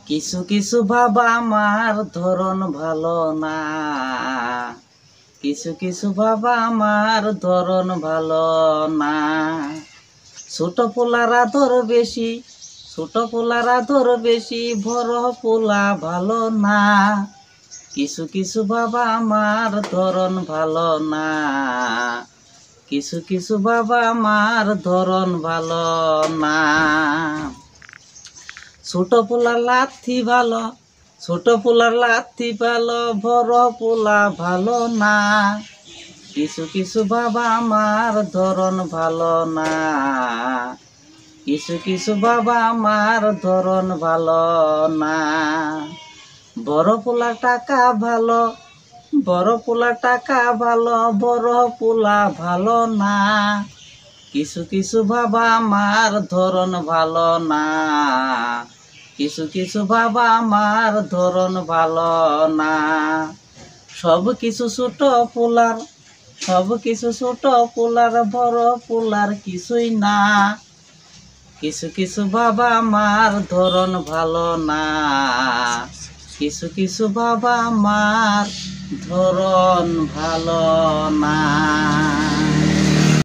কিছু কিছু বাবা আমার ধরন ভালো না, কিছু কিছু বাবা আমার ধরন ভালো না। ছোট পোলার আদর বেশি, ছোট পোলার আদর বেশি, বড় পোলা ভালো না। কিছু কিছু বাবা আমার ধরন ভালো না, কিছু কিছু বাবা আমার ধরন ভালো না। ছোট পোলার লাথি ভালো, ছোট পোলার লাথি ভালো, বড় পোলা ভালো না। কিছু কিছু বাবা আমার ধরন ভালো না, কিছু কিছু বাবা আমার ধরন ভালো না। বড় পোলা টাকা ভালো, বড় পোলা টাকা ভালো, বড় পোলা ভালো না। কিছু কিছু বাবা আমার ধরন ভালো না, কিছু কিছু বাবা আমার ধরন ভালো না। সব কিছু ছোট পোলার, সব কিছু ছোট পোলার, বড় পোলার কিছুই না। কিছু কিছু বাবা আমার ধরন ভালো না, কিছু কিছু বাবা আমার ধরন ভালো না।